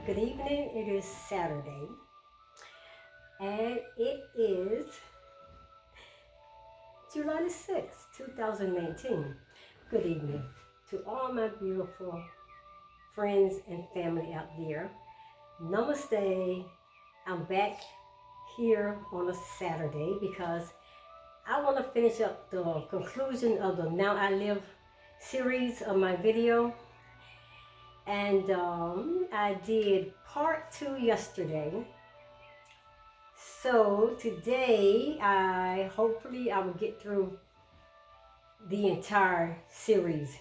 Good evening. It is Saturday, and it is July the 6th, 2019. Good evening to all my beautiful friends and family out there. Namaste. I'm back here on a Saturday because I want to finish up the conclusion of the Now I Live series of my video. And I did part 2 yesterday. So today, hopefully I will get through the entire series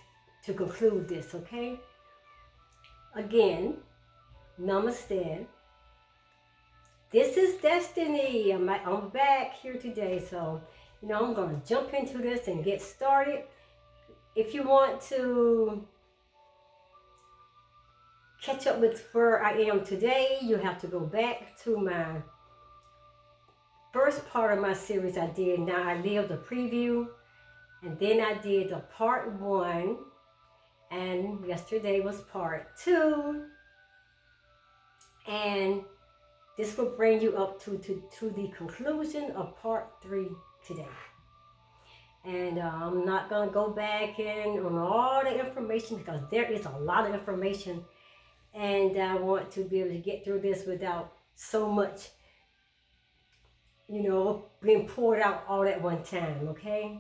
to conclude this, okay? Again, Namaste. This is Destiny. I'm back here today, so I'm going to jump into this and get started. If you want to catch up with where I am today, you have to go back to my first part of my series. I did Now I Live, the preview, and then I did the part 1, and yesterday was part 2, and this will bring you up to the conclusion of part 3 today. And I'm not going to go back in on all the information because there is a lot of information, and I want to be able to get through this without so much, being poured out all at one time, okay?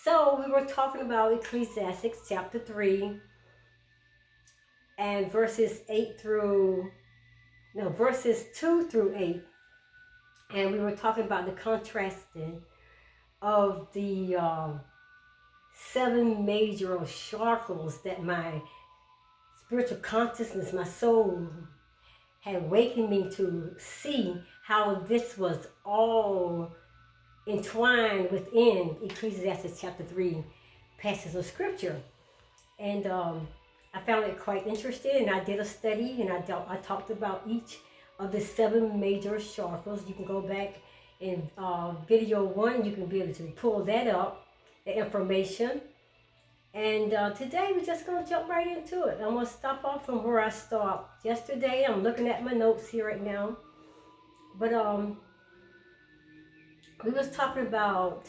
So we were talking about Ecclesiastes chapter 3 and verses 2 through 8. And we were talking about the contrasting of the 7 major chakras that my spiritual consciousness, my soul, had awakened me to see how this was all entwined within Ecclesiastes chapter 3 passage of scripture. And I found it quite interesting, and I did a study, and I talked about each of the 7 major chakras. You can go back in video 1, you can be able to pull that up, the information. And today we're just going to jump right into it. I'm going to stop off from where I stopped yesterday. I'm looking at my notes here right now. But we was talking about,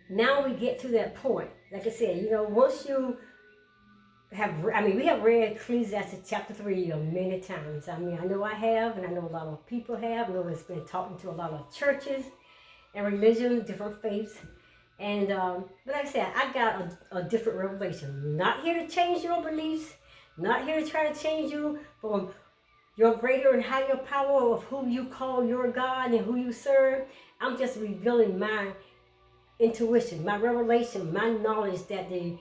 now we get to that point. Like I said, once you have, we have read Ecclesiastes chapter 3 many times. I know I have, and I know a lot of people have. I know it's been talking to a lot of churches and religions, different faiths. And but like I said, I got a different revelation. Not here to change your beliefs, not here to try to change you from your greater and higher power of who you call your God and who you serve. I'm just revealing my intuition, my revelation, my knowledge that the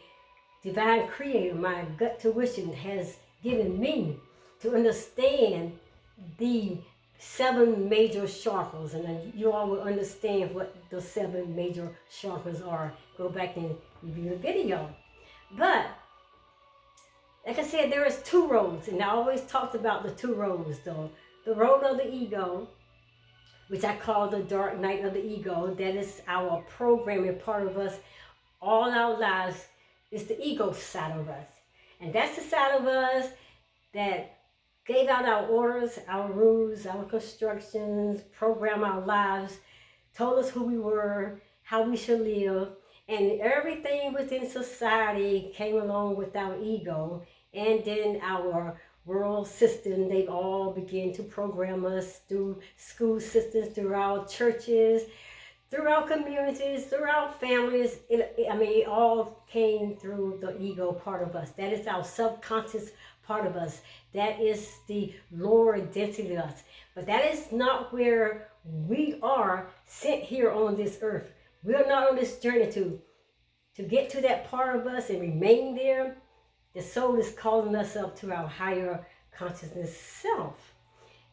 divine creator, my gut tuition, has given me to understand the 7 major chakras, and then you all will understand what the 7 major chakras are. Go back and review the video. But like I said, there is 2 roads, and I always talked about the 2 roads. The road of the ego, which I call the dark night of the ego. That is our programming part of us. All our lives is the ego side of us, and that's the side of us that gave out our orders, our rules, our constructions, programmed our lives, told us who we were, how we should live, and everything within society came along with our ego. And then our world system, they all began to program us through school systems, through our churches, through our communities, through our families. It all came through the ego part of us. That is our subconscious part of us. That is the lower density of us. But that is not where we are sent here on this earth. We are not on this journey to get to that part of us and remain there. The soul is calling us up to our higher consciousness self.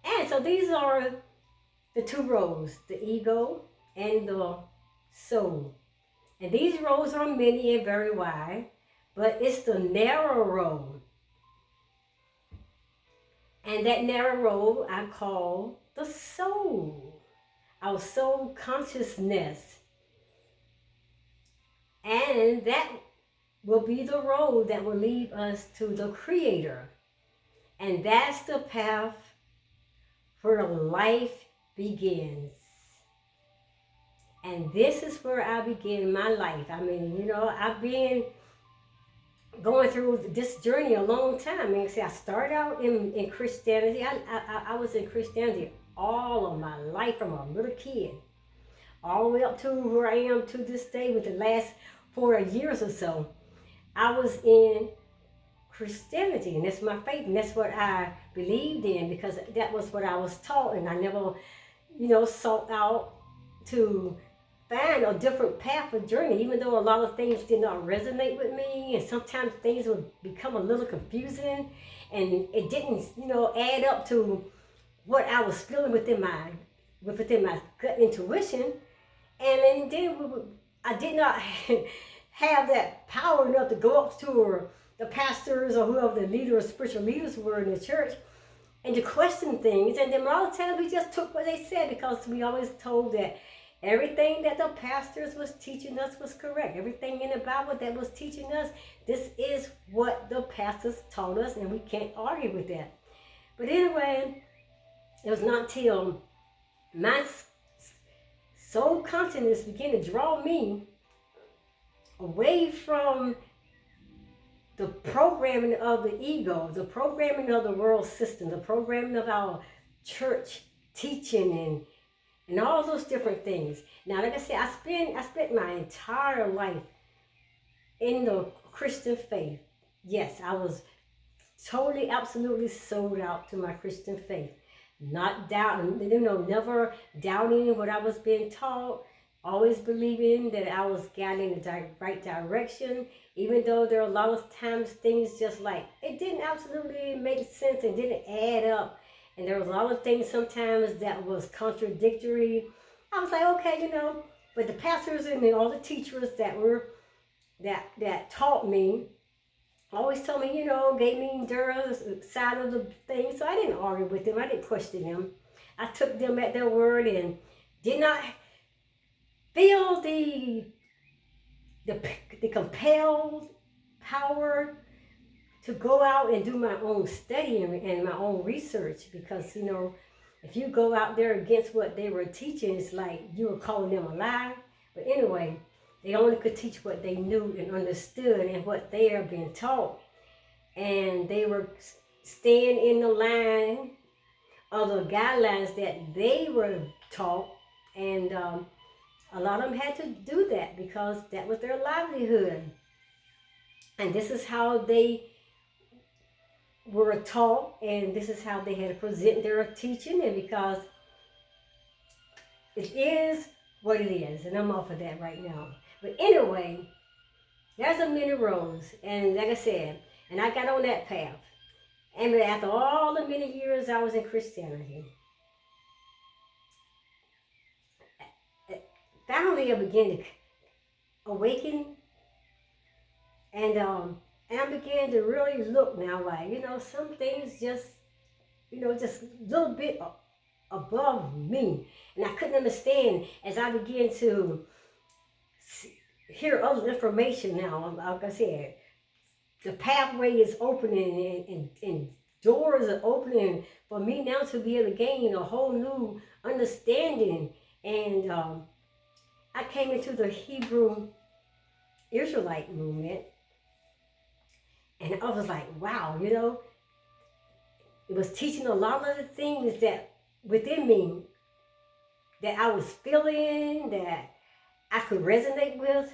And so these are the 2 roads, the ego and the soul. And these roads are many and very wide, but it's the narrow road. And that narrow road I call the soul, our soul consciousness. And that will be the road that will lead us to the Creator. And that's the path where life begins. And this is where I began my life. I mean, I've been going through this journey a long time. I mean, see, I started out in Christianity. I was in Christianity all of my life from a little kid, all the way up to where I am to this day with the last 4 years or so. I was in Christianity, and that's my faith, and that's what I believed in, because that was what I was taught, and I never, sought out to find a different path or journey, even though a lot of things did not resonate with me, and sometimes things would become a little confusing, and it didn't, add up to what I was feeling within my gut intuition, and then I did not have that power enough to go up to the pastors or whoever the leaders, spiritual leaders were in the church, and to question things. And then a lot of times we just took what they said, because we always told that everything that the pastors was teaching us was correct. Everything in the Bible that was teaching us, this is what the pastors taught us, and we can't argue with that. But anyway, it was not till my soul consciousness began to draw me away from the programming of the ego, the programming of the world system, the programming of our church teaching, and all those different things. Now, like I said, I spent my entire life in the Christian faith. Yes, I was totally, absolutely sold out to my Christian faith. Not doubting, never doubting what I was being taught. Always believing that I was guiding in the right direction, even though there are a lot of times things just like, it didn't absolutely make sense and didn't add up. And there was a lot of things sometimes that was contradictory. I was like, okay, but the pastors and all the teachers that taught me, always told me, gave me their side of the thing. So I didn't argue with them. I didn't question them. I took them at their word and did not feel the compelled power to go out and do my own study and my own research, because if you go out there against what they were teaching, it's like you were calling them a lie. But anyway, they only could teach what they knew and understood and what they are being taught, and they were staying in the line of the guidelines that they were taught, and a lot of them had to do that because that was their livelihood. And this is how they were taught, and this is how they had to present their teaching, and because it is what it is, and I'm off of that right now. But anyway, there's a many roads, and like I said, and I got on that path. And after all the many years I was in Christianity, finally I began to awaken, and I began to really look now, like, some things just, just a little bit above me. And I couldn't understand as I began to hear other information now. Like I said, the pathway is opening and doors are opening for me now to be able to gain a whole new understanding. And I came into the Hebrew Israelite movement, and I was like, wow, it was teaching a lot of the things that within me that I was feeling, that I could resonate with.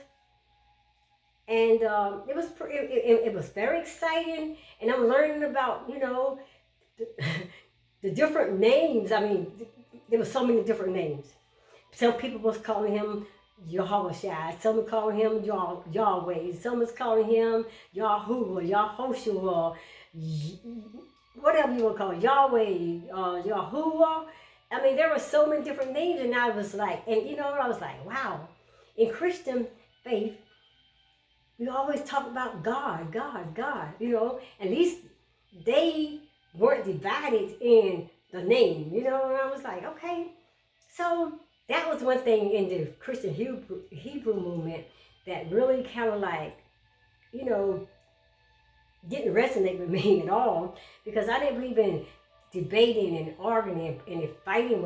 And it was very exciting, and I'm learning about, the different names. I mean, there were so many different names. Some people was calling him Yahweh Shai. Some were calling him Yahweh. Some was calling him Yahuwah, Yahoshua, whatever you want to call it, Yahweh, Yahuwah. I mean, there were so many different names, and I was like, I was like, wow. In Christian faith, we always talk about God, God, God, At least they weren't divided in the name, And I was like, okay. So that was one thing in the Christian Hebrew movement that really kind of like, didn't resonate with me at all, because I didn't believe in debating and arguing and fighting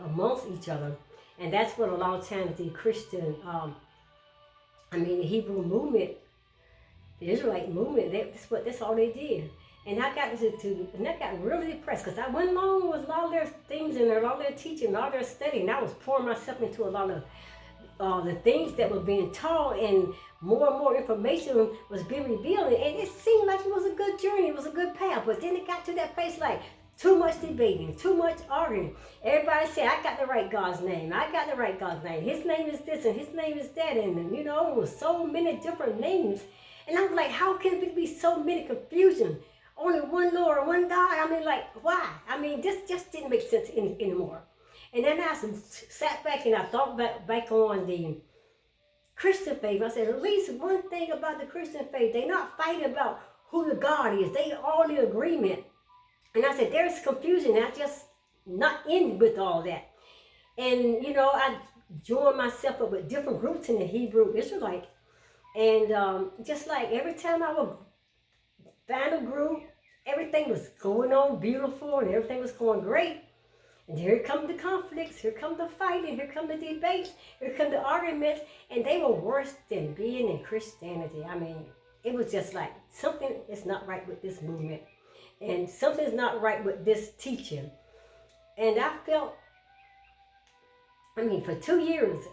amongst each other. And that's what a lot of times the Christian, the Hebrew movement, the Israelite movement, that's all they did. And I got and I got really depressed, because I went along with all their things and all their teaching, all their studying. And I was pouring myself into a lot of the things that were being taught, and more information was being revealed, and it seemed like it was a good journey, it was a good path. But then it got to that place like too much debating, too much arguing. Everybody said, I got the right God's name, I got the right God's name, his name is this and his name is that, and it was so many different names. And I was like, how can it be so many confusion? Only one Lord, one God. Why? This just didn't make sense anymore. And then I sat back and I thought back on the Christian faith. I said, at least one thing about the Christian faith, they're not fighting about who the God is. They all in agreement. And I said, there's confusion. I just not in with all that. And, I joined myself up with different groups in the Hebrew Israelite. And just like every time I would find a group, everything was going on beautiful and everything was going great. And here come the conflicts, here come the fighting, here come the debates, here come the arguments, and they were worse than being in Christianity. It was just like something is not right with this movement, and something is not right with this teaching. And I felt, for 2 years,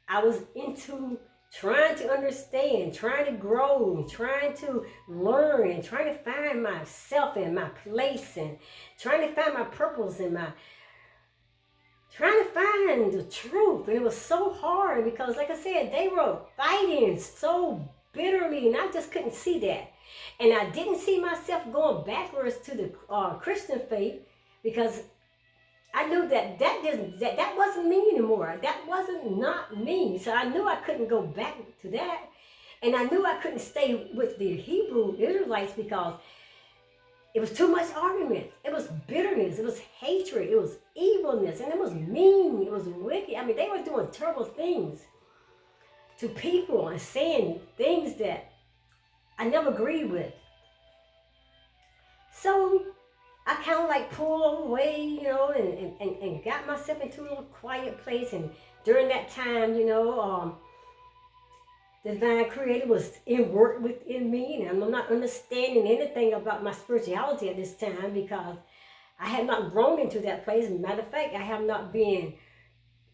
I was into trying to understand, trying to grow, trying to learn, and trying to find myself and my place, and trying to find my purpose, and trying to find the truth. And it was so hard because, like I said, they were fighting so bitterly, and I just couldn't see that. And I didn't see myself going backwards to the Christian faith, because I knew that wasn't me anymore. That wasn't not me. So I knew I couldn't go back to that. And I knew I couldn't stay with the Hebrew Israelites, because it was too much argument. It was bitterness. It was hatred. It was evilness. And it was mean. It was wicked. They were doing terrible things to people and saying things that I never agreed with. So I kind of pulled away, and got myself into a little quiet place. And during that time, the divine creator was in work within me, and I'm not understanding anything about my spirituality at this time, because I had not grown into that place. As a matter of fact, I have not been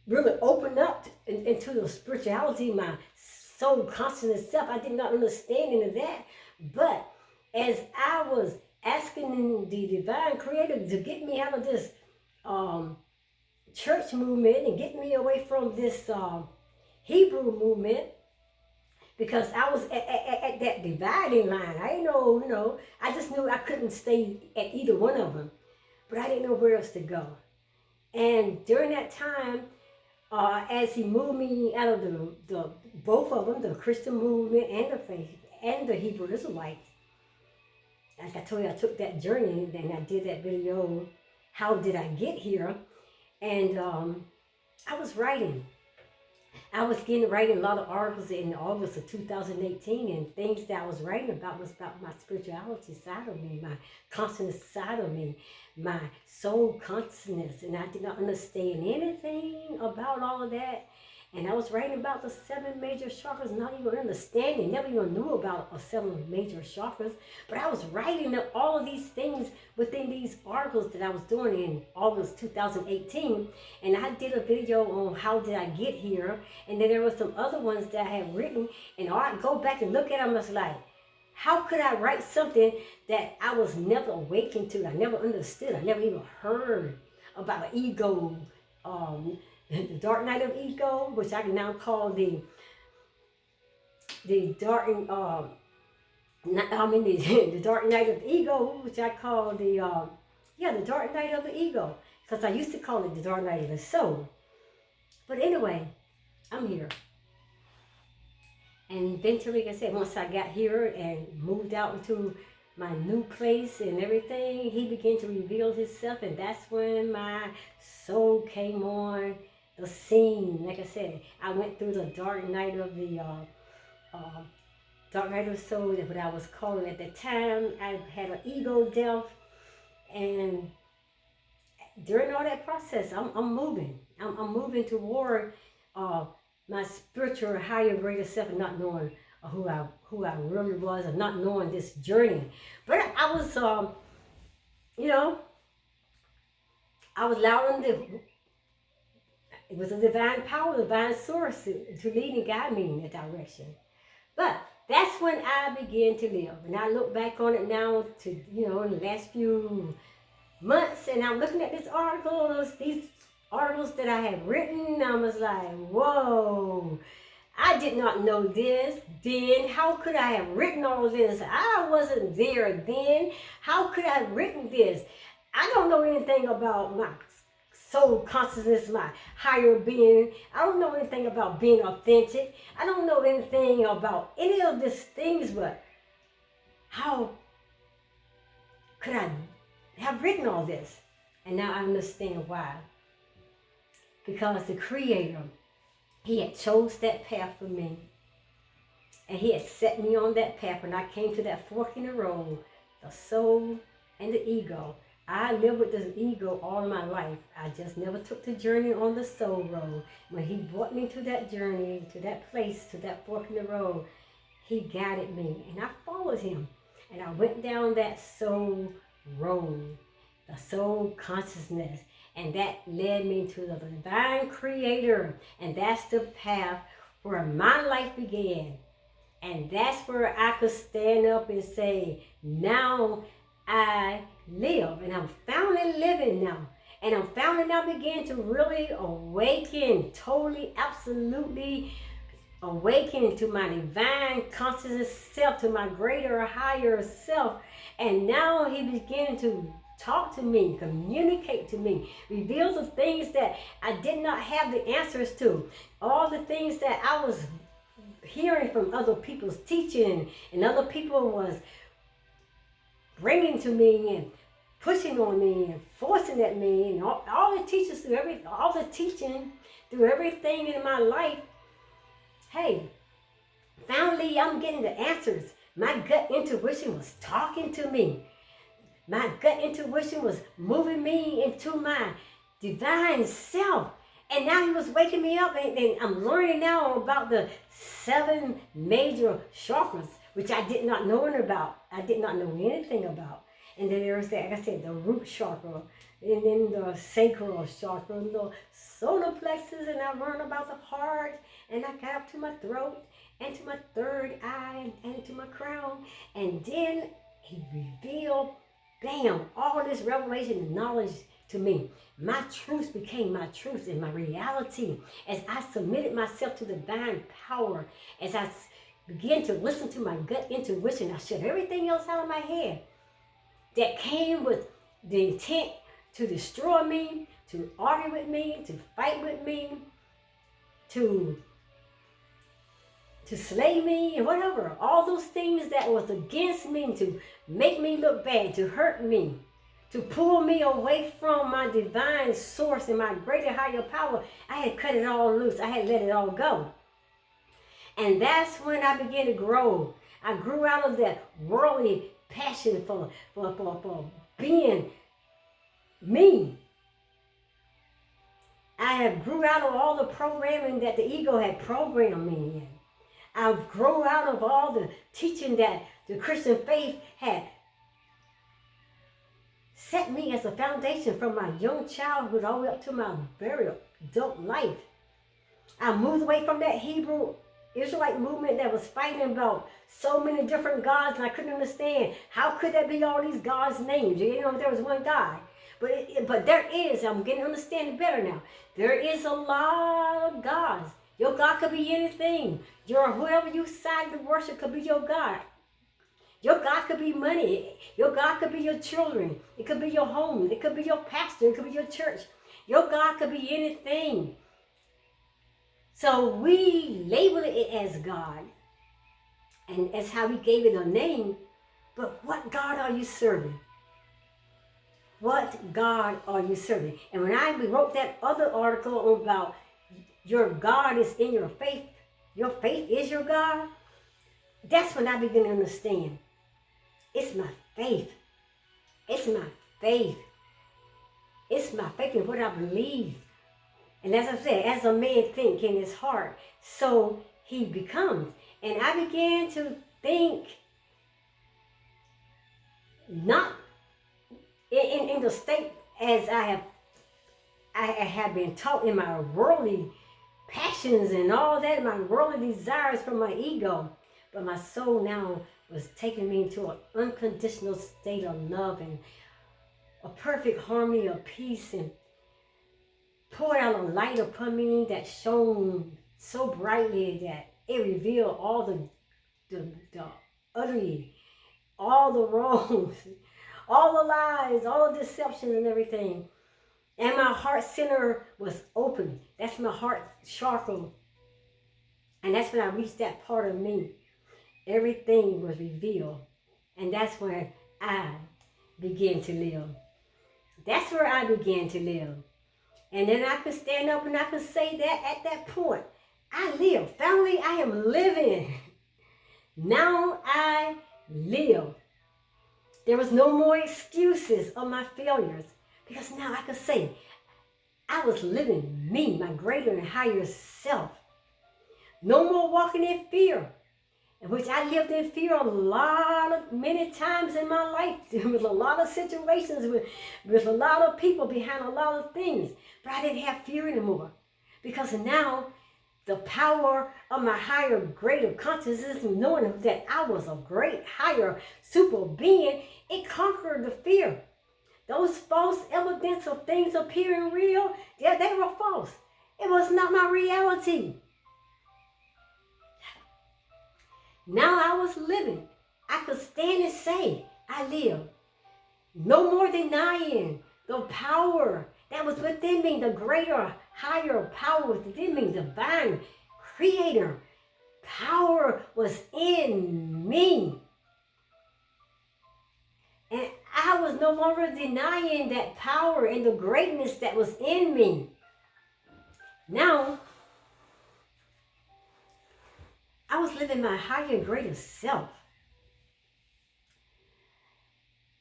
really opened up into the spirituality, my soul consciousness self. I did not understand any of that. But as I was asking the divine creator to get me out of this church movement and get me away from this Hebrew movement, because I was at that dividing line. I didn't know, I just knew I couldn't stay at either one of them, but I didn't know where else to go. And during that time, as he moved me out of the both of them, the Christian movement and the faith and the Hebrew Israelites, like I told you, I took that journey, and I did that video, How Did I Get Here? And I was writing. I was writing a lot of articles in August of 2018, and things that I was writing about was about my spirituality side of me, my consciousness side of me, my soul consciousness, and I did not understand anything about all of that. And I was writing about the 7 major chakras, not even understanding, never even knew about 7 major chakras. But I was writing up all of these things within these articles that I was doing in August 2018. And I did a video on how did I get here. And then there were some other ones that I had written. And I go back and look at them, I was like, how could I write something that I was never awakened to? I never understood. I never even heard about an ego, the dark night of ego, which I can now call the dark, the dark night of ego, which I call the dark night of the ego, because I used to call it the dark night of the soul. But anyway, I'm here. And eventually, like I said, once I got here and moved out into my new place and everything, he began to reveal himself, and that's when my soul came on the scene. Like I said, I went through the dark night of the dark night of the soul. That's what I was calling at that time. I had an ego death, and during all that process, I'm moving. I'm moving toward my spiritual higher greater self, and not knowing who I really was, and not knowing this journey. But I was you know, I was allowing it was a divine power, divine source to lead and guide me in that direction. But that's when I began to live. And I look back on it now to, in the last few months, and I'm looking at these articles that I had written. I was like, whoa, I did not know this then. How could I have written all this? I wasn't there then. How could I have written this? I don't know anything about my soul consciousness, my higher being. I don't know anything about being authentic. I don't know anything about any of these things, but how could I have written all this? And now I understand why. Because the Creator, He had chose that path for me. And He had set me on that path. When I came to that fork in the road, the soul and the ego. I lived with this ego all my life. I just never took the journey on the soul road. When He brought me to that journey, to that place, to that fork in the road, He guided me. And I followed Him. And I went down that soul road, the soul consciousness. And that led me to the divine Creator. And that's the path where my life began. And that's where I could stand up and say, now I live. And I'm finally living now. And I'm finally now beginning to really awaken, totally, absolutely awaken to my divine consciousness self, to my greater, higher self. And now He began to talk to me, communicate to me, reveal the things that I did not have the answers to. All the things that I was hearing from other people's teaching, and other people was bringing to me and pushing on me and forcing at me, and all the teachers all the teaching through everything in my life. Hey, finally I'm getting the answers. My gut intuition was talking to me. My gut intuition was moving me into my divine self. And now He was waking me up, and I'm learning now about the 7 major chakras, which I did not know about. I did not know anything about. And then there's that, like I said, the root chakra, and then the sacral chakra, and the solar plexus, and I learned about the heart, and I got up to my throat, and to my third eye, and to my crown. And then He revealed, bam, all this revelation and knowledge to me. My truth became my truth and my reality as I submitted myself to divine power, as I began to listen to my gut intuition. I shut everything else out of my head that came with the intent to destroy me, to argue with me, to fight with me, to slay me, and whatever. All those things that was against me, to make me look bad, to hurt me, to pull me away from my divine source and my greater higher power. I had cut it all loose. I had let it all go. And that's when I began to grow. I grew out of that worldly passion for being me. I have grew out of all the programming that the ego had programmed me in. I've grown out of all the teaching that the Christian faith had set me as a foundation from my young childhood all the way up to my very adult life. I moved away from that Hebrew Israelite movement that was fighting about so many different gods, and I couldn't understand how could there be all these gods' names. You know, there was one God. But there is, I'm getting to understand it better now. There is a lot of gods. Your God could be anything. Whoever you decide to worship could be your God. Your God could be money. Your God could be your children. It could be your home. It could be your pastor. It could be your church. Your God could be anything. So we label it as God. And that's how we gave it a name. But what God are you serving? What God are you serving? And when I wrote that other article about your God is in your faith is your God, That's when I begin to understand. It's my faith. It's my faith. It's my faith in what I believe. And as I said, as a man think in his heart, so he becomes. And I began to think not in the state as I have been taught in my worldly passions and all that, my worldly desires from my ego. But my soul now was taking me into an unconditional state of love and a perfect harmony of peace, and poured out a light upon me that shone so brightly that it revealed all the utterly, all the wrongs, all the lies, all the deception and everything. And my heart center was open. That's my heart chakra. And that's when I reached that part of me. Everything was revealed. And that's where I began to live. That's where I began to live. And then I could stand up and I could say that at that point, I live. Family, I am living. Now I live. There was no more excuses of my failures, because now I could say I was living me, my greater and higher self. No more walking in fear, in which I lived in fear many times in my life, with a lot of situations, with a lot of people behind a lot of things. But I didn't have fear anymore, because now the power of my higher, greater consciousness, knowing that I was a great, higher, super being, it conquered the fear. Those false evidence of things appearing real, yeah, they were false. It was not my reality. Now I was living. I could stand and say, I live. No more denying the power that was within me, the greater, higher power within me, divine creator. Power was in me. And I was no longer denying that power and the greatness that was in me. Now, I was living my higher and greater self.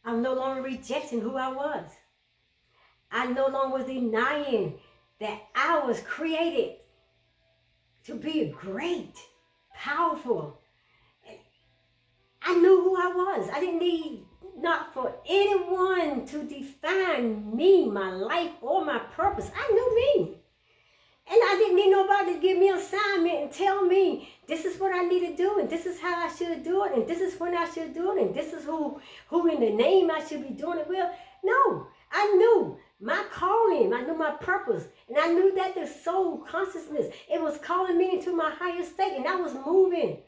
I'm no longer rejecting who I was. I no longer was denying that I was created to be great, powerful. I knew who I was. I didn't need not for anyone to define me, my life, or my purpose. I knew me. And I didn't need nobody to give me an assignment and tell me this is what I need to do, and this is how I should do it, and this is when I should do it, and this is who in the name I should be doing it with. No, I knew my calling, I knew my purpose, and I knew that the soul consciousness, it was calling me into my higher state, and I was moving.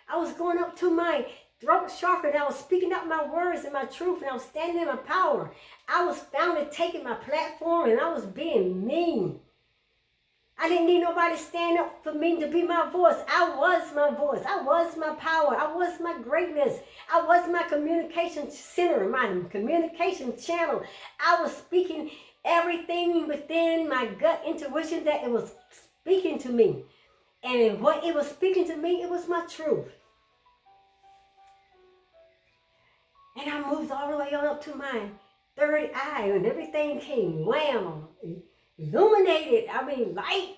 I was going up to my throat chakra, and I was speaking out my words and my truth, and I was standing in my power. I was finally taking my platform, and I was being mean. I didn't need nobody to stand up for me to be my voice. I was my voice. I was my power. I was my greatness. I was my communication center, my communication channel. I was speaking everything within my gut intuition that it was speaking to me. And what it was speaking to me, it was my truth. And I moved all the way on up to my third eye, and everything came wham, illuminated, light.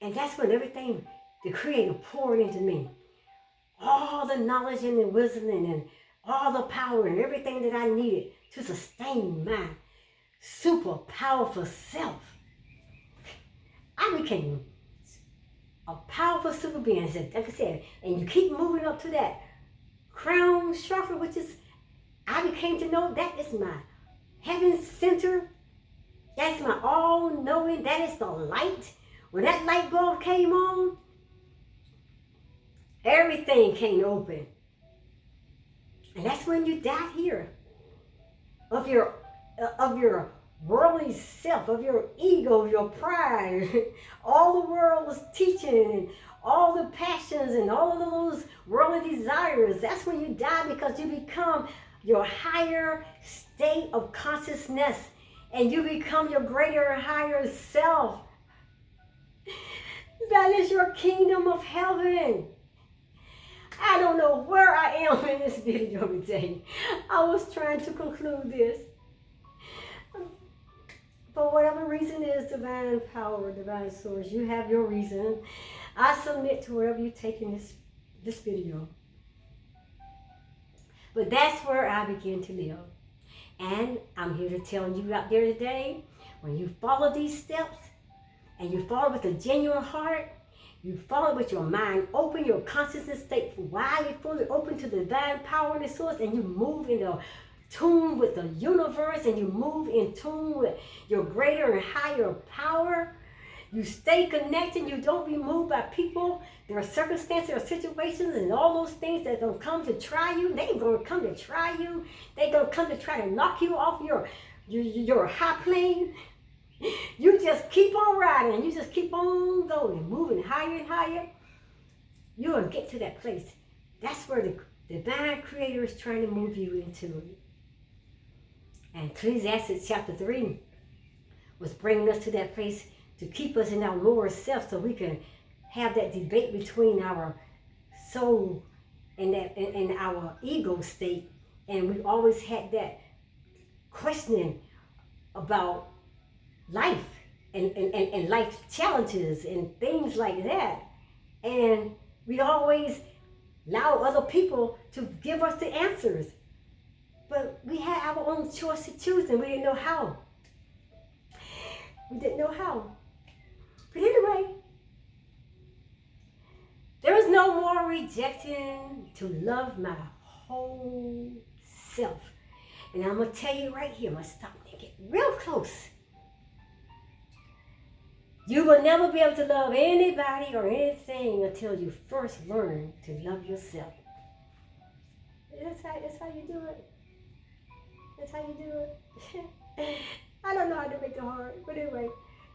And that's when everything, the Creator poured into me. All the knowledge and the wisdom and all the power and everything that I needed to sustain my super powerful self. I became a powerful super being, like I said, and you keep moving up to that crown chakra, which is, I became to know that is my heaven center. That's my all-knowing. That is the light. When that light bulb came on, everything came open. And that's when you died here of your worldly self, of your ego, your pride. All the world was teaching, and all the passions and all of those worldly desires. That's when you die, because you become your higher state of consciousness, and you become your greater and higher self. That is your kingdom of heaven. I don't know where I am in this video today. I was trying to conclude this. For whatever reason is divine power, divine source, you have your reason. I submit to whatever you take in this video. But that's where I begin to live. And I'm here to tell you out there today, when you follow these steps, and you follow with a genuine heart, you follow with your mind open, your consciousness state widely, fully open to the divine power and the source, and you move in the tune with the universe, and you move in tune with your greater and higher power. You stay connected. You don't be moved by people. There are circumstances or situations and all those things that don't come to try you. They ain't going to come to try you. They going to come to try to knock you off your high plane. You just keep on riding. You just keep on going, moving higher and higher. You'll get to that place. That's where the divine creator is trying to move you into. And Ecclesiastes chapter 3 was bringing us to that place to keep us in our lower self, so we can have that debate between our soul and our ego state. And we always had that questioning about life and life challenges and things like that. And we always allow other people to give us the answers. But we had our own choice to choose, and we didn't know how. We didn't know how. But anyway, there is no more rejecting to love my whole self. And I'm going to tell you right here, I'm going to stop and get real close. You will never be able to love anybody or anything until you first learn to love yourself. That's how you do it. That's how you do it. I don't know how to make it hard, but anyway,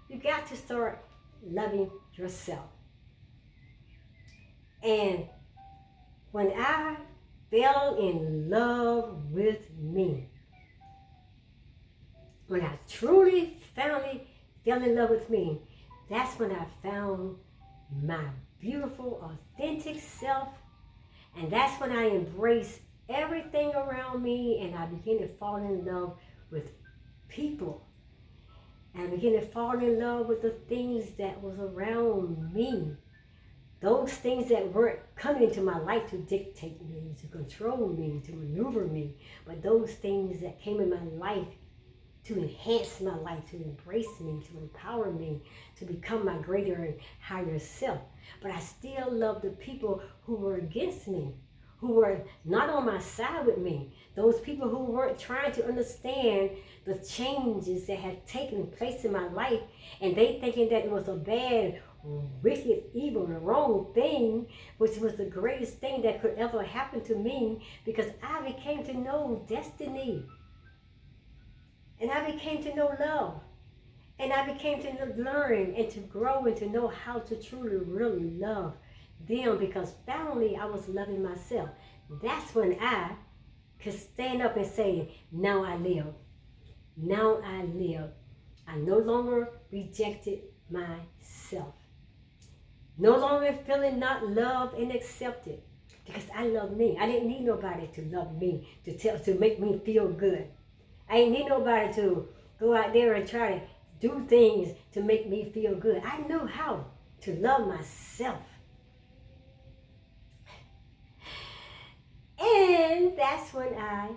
you got to start loving yourself. And when I fell in love with me, when I truly, finally fell in love with me, that's when I found my beautiful, authentic self. And that's when I embraced everything around me, and I began to fall in love with people. And I began to fall in love with the things that was around me. Those things that weren't coming into my life to dictate me, to control me, to maneuver me. But those things that came in my life to enhance my life, to embrace me, to empower me, to become my greater and higher self. But I still love the people who were against me, who were not on my side with me. Those people who weren't trying to understand the changes that had taken place in my life, and they thinking that it was a bad, wicked, evil, and wrong thing, which was the greatest thing that could ever happen to me, because I became to know destiny. And I became to know love. And I became to learn and to grow and to know how to truly, really love them, because finally I was loving myself. That's when I could stand up and say, now I live. Now I live. I no longer rejected myself. No longer feeling not loved and accepted, because I love me. I didn't need nobody to love me, to make me feel good. I didn't need nobody to go out there and try to do things to make me feel good. I knew how to love myself. And that's when I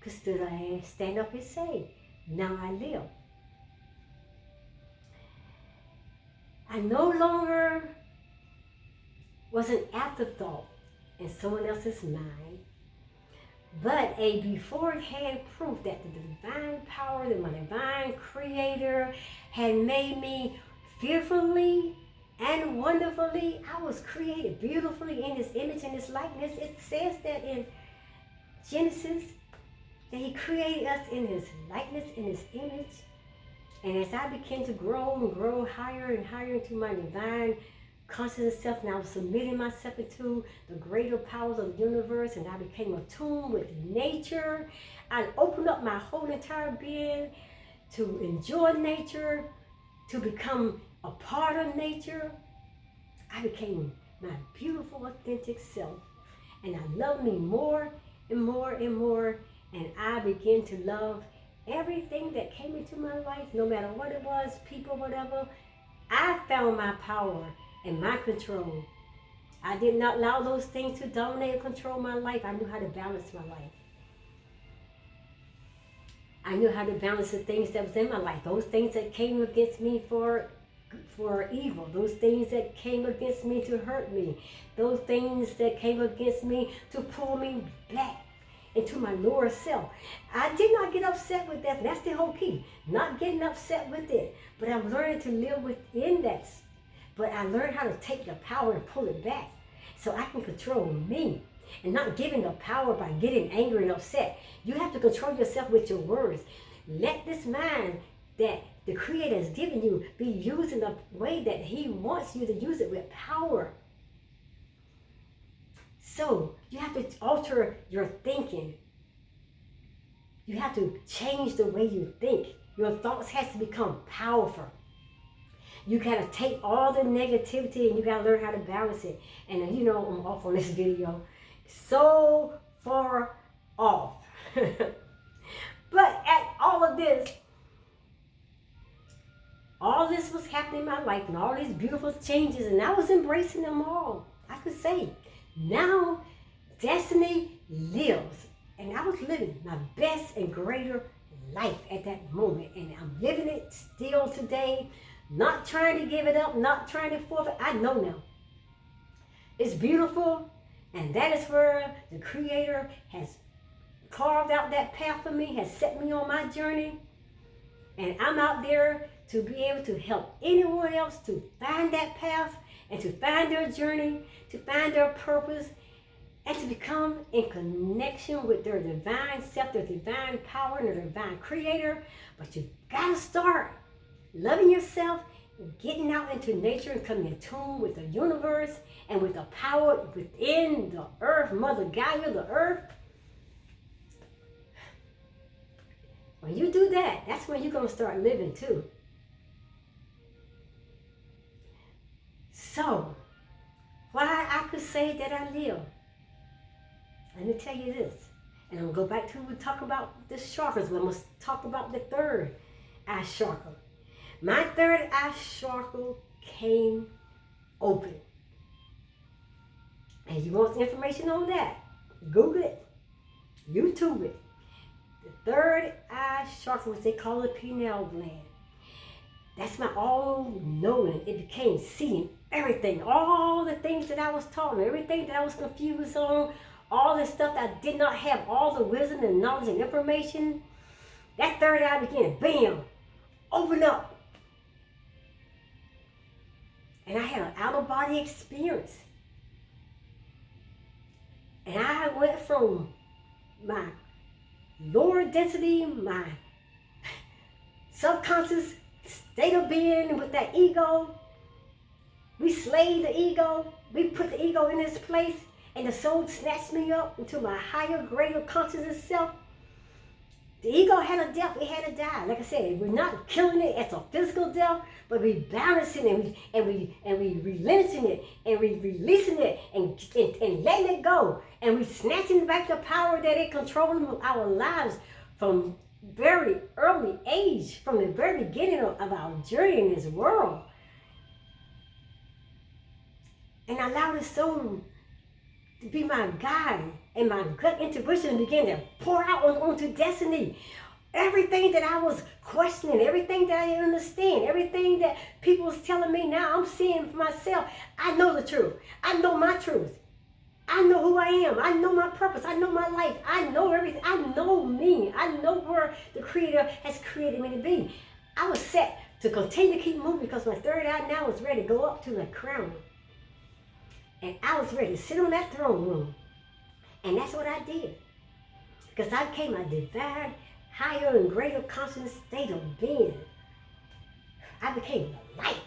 could stand up and say, now I live. I no longer was an afterthought in someone else's mind, but a beforehand proof that the divine power, that my divine creator had made me fearfully and wonderfully. I was created beautifully in his image and his likeness. It says that in Genesis, that he created us in his likeness, in his image. And as I began to grow and grow higher and higher into my divine conscious self, and I was submitting myself into the greater powers of the universe, and I became attuned with nature. I opened up my whole entire being to enjoy nature, to become a part of nature. I became my beautiful, authentic self. And I love me more and more and more. And I began to love everything that came into my life, no matter what it was, people, whatever. I found my power and my control. I did not allow those things to dominate and control my life. I knew how to balance my life. I knew how to balance the things that was in my life. Those things that came against me for evil. Those things that came against me to hurt me. Those things that came against me to pull me back into my lower self. I did not get upset with that. That's the whole key. Not getting upset with it. But I'm learning to live within that. But I learned how to take the power and pull it back so I can control me. And not giving the power by getting angry and upset. You have to control yourself with your words. Let this mind that the Creator has given you be used in the way that He wants you to use it with power. So you have to alter your thinking. You have to change the way you think. Your thoughts has to become powerful. You gotta take all the negativity and you gotta learn how to balance it. And I'm off on this video. So far off. But at all of this, all this was happening in my life and all these beautiful changes, and I was embracing them all. I could say, now destiny lives. And I was living my best and greater life at that moment. And I'm living it still today. Not trying to give it up, not trying to forfeit. I know now. It's beautiful. And that is where the Creator has carved out that path for me, has set me on my journey. And I'm out there to be able to help anyone else to find that path and to find their journey, to find their purpose, and to become in connection with their divine self, their divine power, and their divine Creator. But you gotta start loving yourself, getting out into nature and coming in tune with the universe and with the power within the earth, Mother Gaia, the earth. When you do that, that's when you're going to start living too. So, why I could say that I live? Let me tell you this. And I'm going to go back to we talk about the chakras. But I'm going to talk about the third eye chakra. My third eye chakra came open. And you want information on that? Google it. YouTube it. The third eye chakra, which they call the pineal gland. That's my all-knowing. It became seeing everything. All the things that I was taught, everything that I was confused on, all the stuff that I did not have, all the wisdom and knowledge and information. That third eye began, bam, open up. And I had an out-of-body experience. And I went from my lower density, my subconscious state of being with that ego. We slayed the ego. We put the ego in its place. And the soul snatched me up into my higher, greater consciousness self. The ego had a death. It had to die. Like I said, we're not killing it as a physical death, but we balancing it and we relenting it and we releasing it and letting it go. And we snatching back the power that it controlled our lives from very early age, from the very beginning of our journey in this world. And I allowed the soul to be my guide, and my gut intuition began to pour out onto destiny. Everything that I was questioning, everything that I didn't understand, everything that people was telling me, now I'm seeing for myself. I know the truth. I know my truth. I know who I am. I know my purpose. I know my life. I know everything. I know me. I know where the Creator has created me to be. I was set to continue to keep moving because my third eye now was ready to go up to the crown. And I was ready to sit on that throne room. And that's what I did. Because I became a divine, higher and greater conscious state of being. I became the light.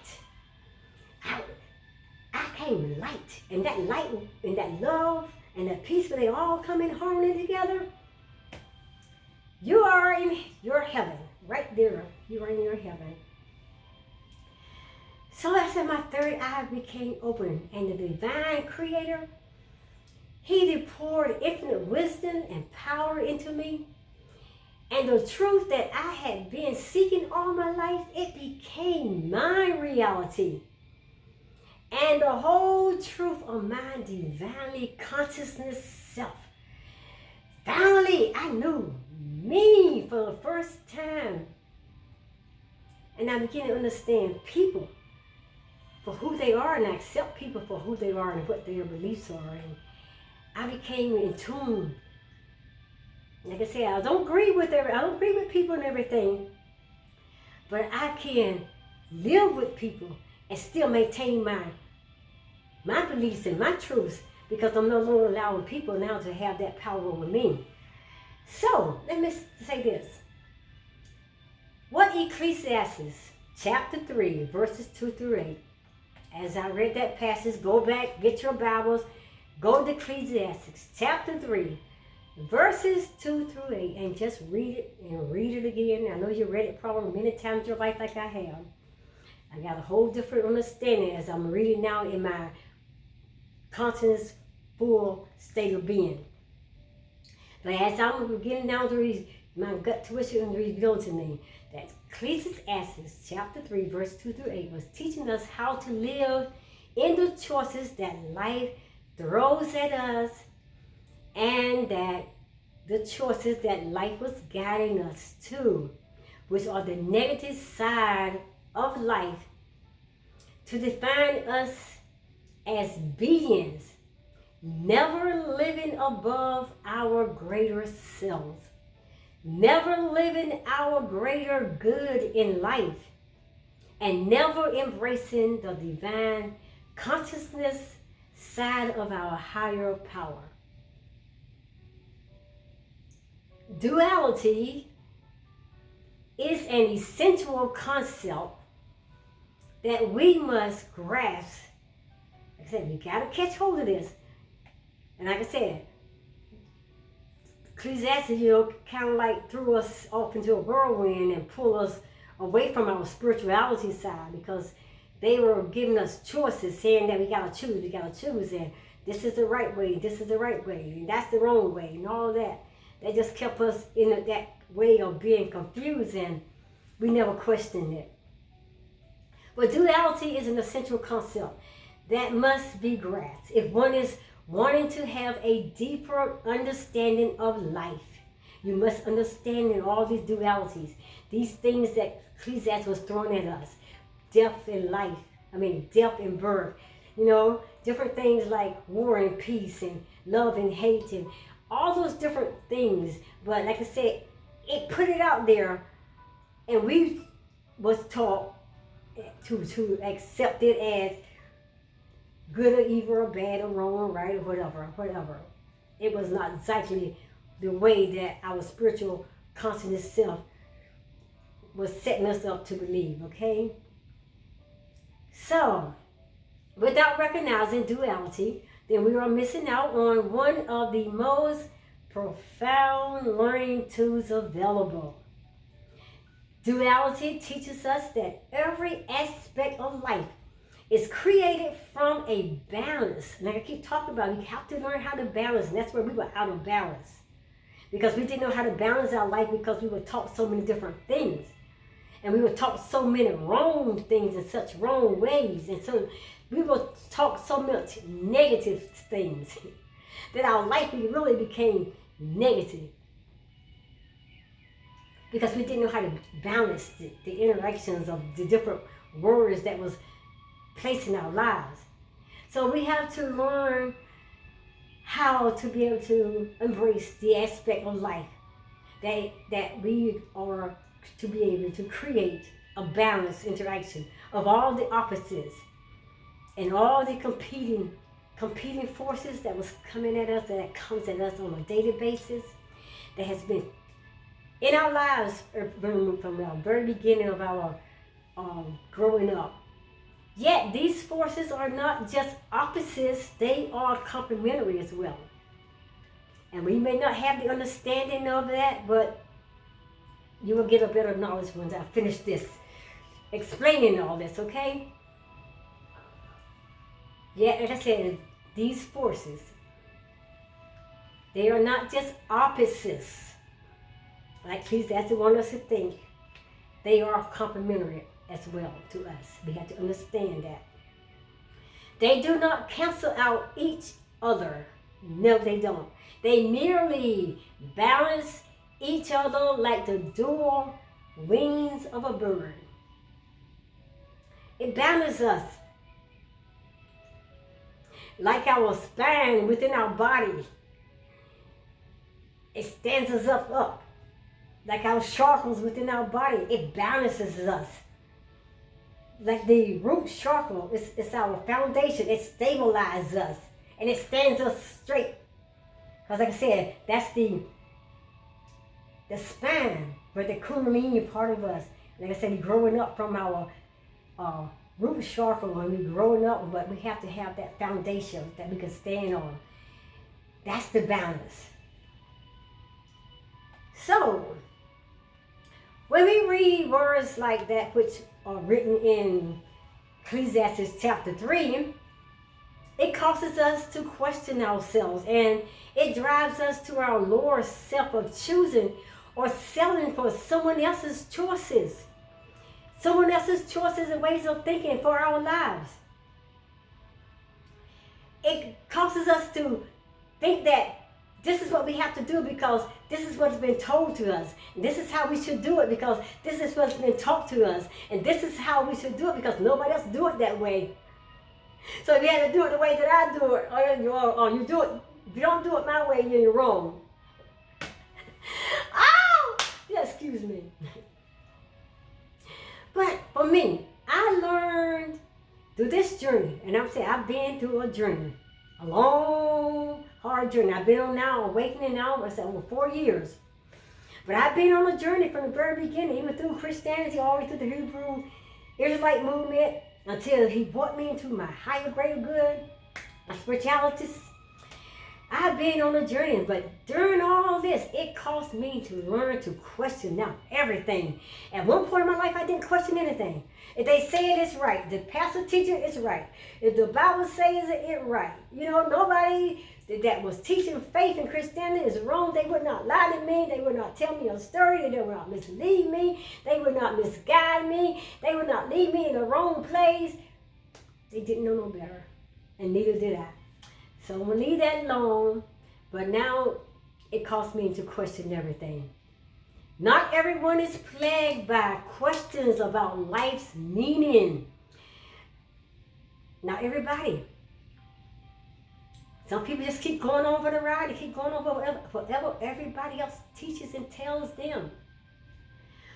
I came light. And that light and that love and that peace, when they all come in harmony together, you are in your heaven. Right there. You are in your heaven. So I said my third eye became open, and the divine creator, he poured infinite wisdom and power into me. And the truth that I had been seeking all my life, it became my reality. And the whole truth of my divinely consciousness self. Finally, I knew me for the first time. And I began to understand people for who they are, and I accept people for who they are and what their beliefs are. And I became in tune. Like I said, I don't agree with people and everything, but I can live with people and still maintain my beliefs and my truths, because I'm no longer allowing people now to have that power over me. So let me say this. What Ecclesiastes chapter 3 verses 2 through 8. As I read that passage, go back, get your Bibles, go to Ecclesiastes chapter 3 verses 2 through 8, and just read it and read it again. I know you read it probably many times in your life like I have. I got a whole different understanding as I'm reading now in my conscious full state of being. But as I'm getting down to read, my gut tuition revealed to me that Ecclesiastes chapter 3 verse 2 through 8 was teaching us how to live in the choices that life throws at us, and that the choices that life was guiding us to, which are the negative side of life, to define us as beings never living above our greater selves, never living our greater good in life, and never embracing the divine consciousness side of our higher power. Duality is an essential concept that we must grasp. Like I said, we got to catch hold of this. And like I said, Ecclesiastes, kind of like threw us off into a whirlwind and pulled us away from our spirituality side, because they were giving us choices, saying that we got to choose, and this is the right way, and that's the wrong way, and all that. They just kept us in that way of being confused, and we never questioned it. But duality is an essential concept that must be grasped if one is wanting to have a deeper understanding of life. You must understand in all these dualities, these things that Ecclesiastes was throwing at us, death and life, death and birth, different things like war and peace and love and hate and all those different things. But like I said, it put it out there, and we was taught to accept it as good or evil or bad or wrong or right or whatever. It was not exactly the way that our spiritual consciousness self was setting us up to believe, okay? So, without recognizing duality, then we are missing out on one of the most profound learning tools available. Duality teaches us that every aspect of life is created from a balance. Like I keep talking about, you have to learn how to balance, and that's where we were out of balance. Because we didn't know how to balance our life, because we were taught so many different things. And we were taught so many wrong things in such wrong ways. And so we were taught so much negative things that our life really became negative. Because we didn't know how to balance the interactions of the different words that was placed in our lives. So we have to learn how to be able to embrace the aspect of life that we are to be able to create a balanced interaction of all the opposites and all the competing forces that was coming at us, that comes at us on a daily basis, that has been in our lives from the very beginning of our growing up. Yet these forces are not just opposites, they are complementary as well. And we may not have the understanding of that, but you will get a better knowledge once I finish this, explaining all this, okay? Yet, like I said, these forces, they are not just opposites, like Ecclesiastes want us to think. They are complementary as well to us. We have to understand that. They do not cancel out each other. No, they don't. They merely balance each other like the dual wings of a bird. It balances us like our spine within our body. It stands us up. Like our chakras within our body, it balances us. Like the root chakra, it's our foundation. It stabilizes us and it stands us straight. Because like I said, that's the spine, where the kundalini part of us. Like I said, we're growing up from our root chakra when we're growing up, but we have to have that foundation that we can stand on. That's the balance. So, when we read words like that, which are written in Ecclesiastes chapter 3, it causes us to question ourselves, and it drives us to our lower self of choosing or settling for someone else's choices. Someone else's choices and ways of thinking for our lives. It causes us to think that this is what we have to do because this is what's been told to us. This is how we should do it because this is what's been taught to us. And this is how we should do it because nobody else do it that way. So if you have to do it the way that I do it, or you do it, if you don't do it my way, you're wrong. Oh! Yeah, excuse me. But for me, I learned through this journey, and I'm saying I've been through a journey, a long, hard journey. I've been on now, awakening now, I said over 4 years. But I've been on a journey from the very beginning, even through Christianity, all the way through the Hebrew Israelite movement, until he brought me into my higher grade of good, my spirituality. I've been on a journey, but during all this, it caused me to learn to question now everything. At one point in my life, I didn't question anything. If they say it, it's right. The pastor teacher is right. If the Bible says it, it's right. You know, nobody that was teaching faith in Christianity is wrong. They would not lie to me. They would not tell me a story. They would not mislead me. They would not misguide me. They would not lead me in the wrong place. They didn't know no better, and neither did I. So I'm going to leave that alone, but now it caused me to question everything. Not everyone is plagued by questions about life's meaning. Not everybody. Some people just keep going on for the ride. They keep going on for whatever everybody else teaches and tells them.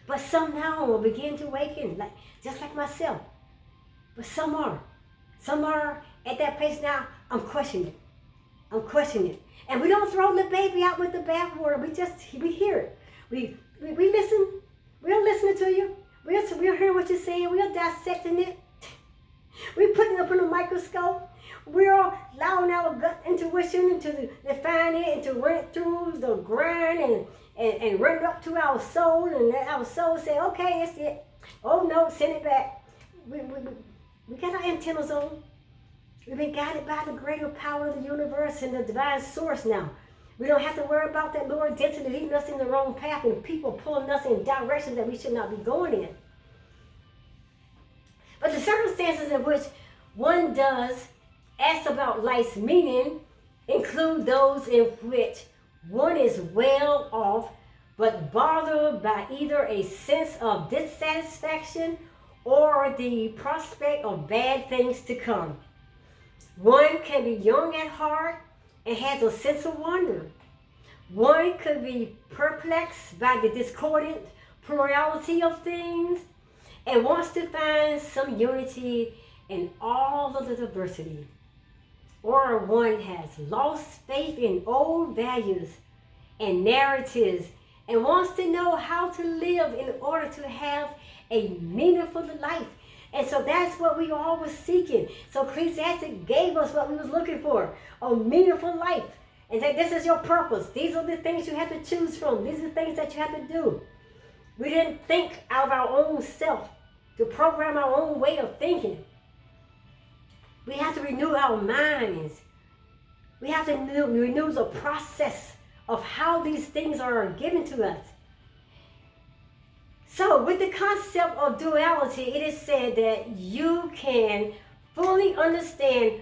But some now will begin to awaken, just like myself. But some are. Some are at that place now. I'm questioning it. And we don't throw the baby out with the bathwater. We hear it. We listen. We're listening to you. We're hearing what you're saying. We're dissecting it. We're putting it up in a microscope. We're allowing our gut intuition to define it and to run it through the grind and run it up to our soul. And let our soul say, okay, it's it. Oh no, send it back. We got our antennas on. We've been guided by the greater power of the universe and the divine source now. We don't have to worry about that lower density leading us in the wrong path and people pulling us in directions that we should not be going in. But the circumstances in which one does ask about life's meaning include those in which one is well off but bothered by either a sense of dissatisfaction or the prospect of bad things to come. One can be young at heart and has a sense of wonder. One could be perplexed by the discordant plurality of things and wants to find some unity in all of the diversity. Or one has lost faith in old values and narratives and wants to know how to live in order to have a meaningful life. And so that's what we all were seeking. So Ecclesiastes gave us what we was looking for, a meaningful life. And said, this is your purpose. These are the things you have to choose from. These are the things that you have to do. We didn't think out of our own self to program our own way of thinking. We have to renew our minds. We have to renew the process of how these things are given to us. So with the concept of duality, it is said that you can fully understand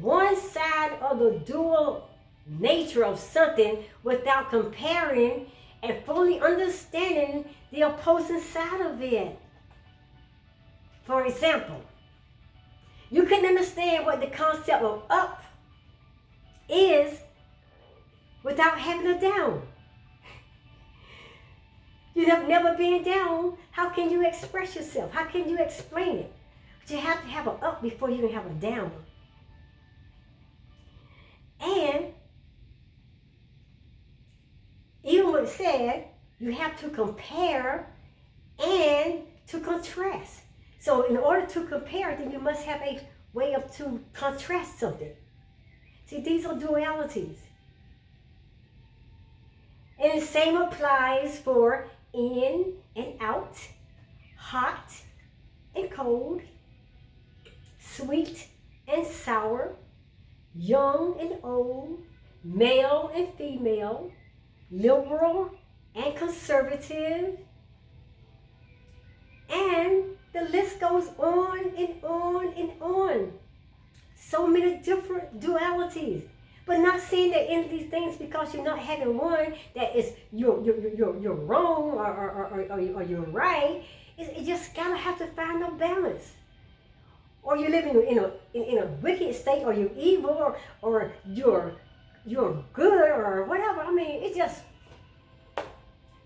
one side of the dual nature of something without comparing and fully understanding the opposing side of it. For example, you can understand what the concept of up is without having a down. You have never been down. How can you express yourself? How can you explain it? But you have to have an up before you can have a down. And even what it said, you have to compare and to contrast. So in order to compare, then you must have a way of to contrast something. See, these are dualities. And the same applies for in and out, hot and cold, sweet and sour, young and old, male and female, liberal and conservative, and the list goes on and on and on. So many different dualities. But not saying that any of these things, because you're not having one, that is you're wrong or you're right. You just gotta have to find a balance. Or you're living in a wicked state, or you're evil, or you're good, or whatever. I mean, it's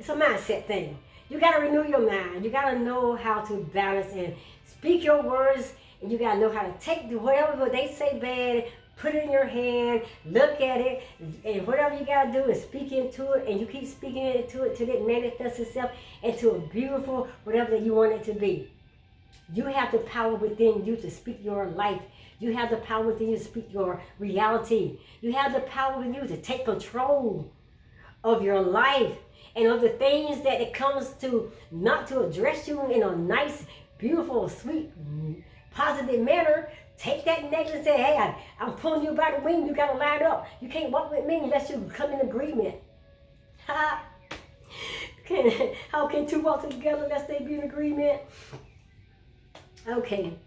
a mindset thing. You gotta renew your mind. You gotta know how to balance and speak your words, and you gotta know how to take whatever they say bad, put it in your hand, look at it, and whatever you gotta do is speak into it, and you keep speaking into it till it manifests itself into a beautiful whatever that you want it to be. You have the power within you to speak your life. You have the power within you to speak your reality. You have the power within you to take control of your life and of the things that it comes to, not to address you in a nice, beautiful, sweet, positive manner. Take that necklace and say, hey, I'm pulling you by the wing. You got to line up. You can't walk with me unless you come in agreement. How can two walk together unless they be in agreement? Okay.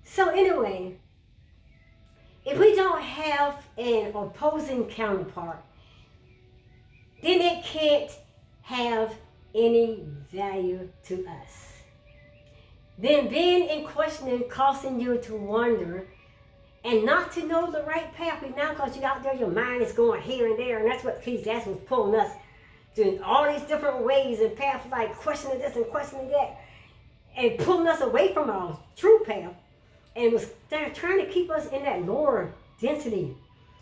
So anyway, if we don't have an opposing counterpart, then it can't have any value to us. Then being in questioning causing you to wonder and not to know the right path. Now because you're out there, your mind is going here and there, and that's what Ecclesiastes was pulling us doing all these different ways and paths, like questioning this and questioning that, and pulling us away from our true path, and was trying to keep us in that lower density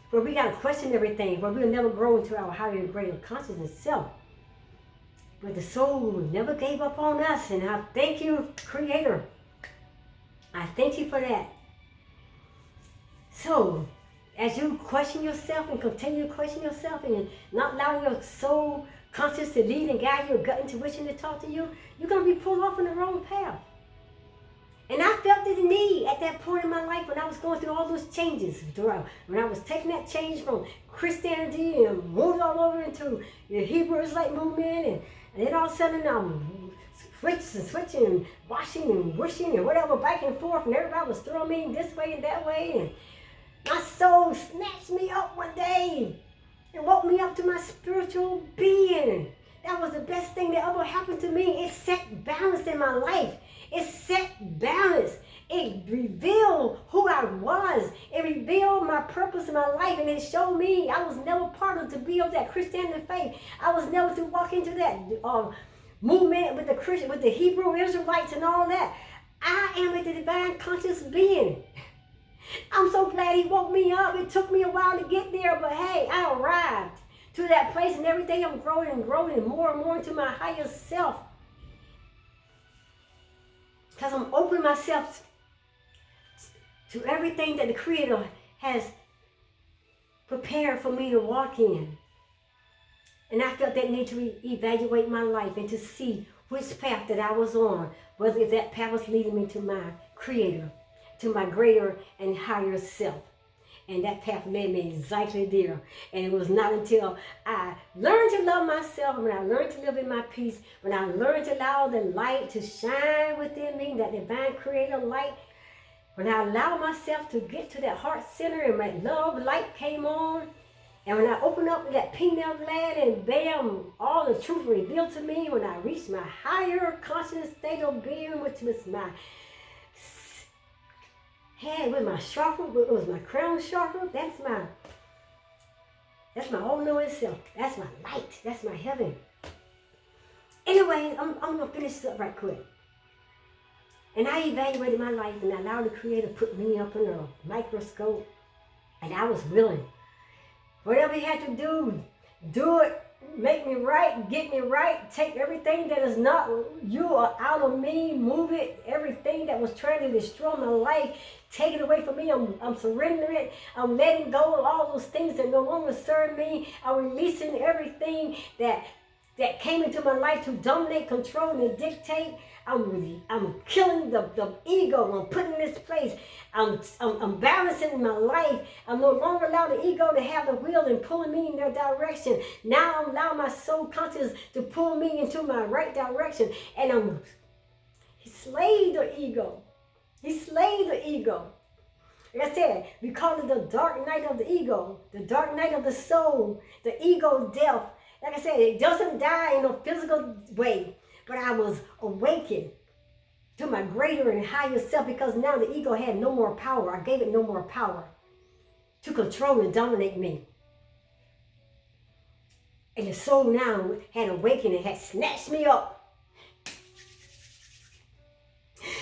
where we got to question everything, where we'll never grow into our higher and greater consciousness self. But the soul never gave up on us, and I thank you, Creator. I thank you for that. So, as you question yourself and continue to question yourself and not allow your soul conscious to lead and guide your gut intuition to talk to you, you're going to be pulled off on the wrong path. And I felt the need at that point in my life when I was going through all those changes. When I was taking that change from Christianity and moved all over into the Hebrew Israelite movement, and then all of a sudden I'm switching and washing and wishing and whatever back and forth, and everybody was throwing me this way and that way, and my soul snatched me up one day and woke me up to my spiritual being. That was the best thing that ever happened to me. It set balance in my life. It set balance. It revealed who I was. It revealed my purpose in my life, and it showed me I was never part of to be of that Christianity faith. I was never to walk into that movement with the Hebrew Israelites and all that. I am a divine conscious being. I'm so glad he woke me up. It took me a while to get there, but hey, I arrived to that place, and every day I'm growing and growing and more into my higher self. Because I'm opening myself to everything that the Creator has prepared for me to walk in. And I felt that need to evaluate my life and to see which path that I was on, whether if that path was leading me to my Creator, to my greater and higher self. And that path led me exactly there. And it was not until I learned to love myself, when I learned to live in my peace, when I learned to allow the light to shine within me, that divine creator light, when I allowed myself to get to that heart center and my love light came on, and when I opened up that pineal gland and bam, all the truth revealed to me, when I reached my higher conscious state of being, which was my head with my chakra, it was my crown chakra, that's my whole knowing self. That's my light. That's my heaven. Anyway, I'm gonna finish this up right quick. And I evaluated my life and I allowed the Creator to put me up under a microscope. And I was willing. Whatever He had to do it. Make me right, get me right, take everything that is not you or out of me, move it, everything that was trying to destroy my life, take it away from me. I'm surrendering it. I'm letting go of all those things that no longer serve me. I'm releasing everything that came into my life to dominate, control, and dictate. I'm killing the ego. I'm putting in its place. I'm balancing my life. I'm no longer allowing the ego to have the wheel and pulling me in their direction. Now I'm allowing my soul conscious to pull me into my right direction. And He slayed the ego. He slayed the ego. Like I said, we call it the dark night of the ego, the dark night of the soul, the ego death. Like I said, it doesn't die in a physical way, but I was awakened to my greater and higher self because now the ego had no more power. I gave it no more power to control and dominate me. And the soul now had awakened and had snatched me up.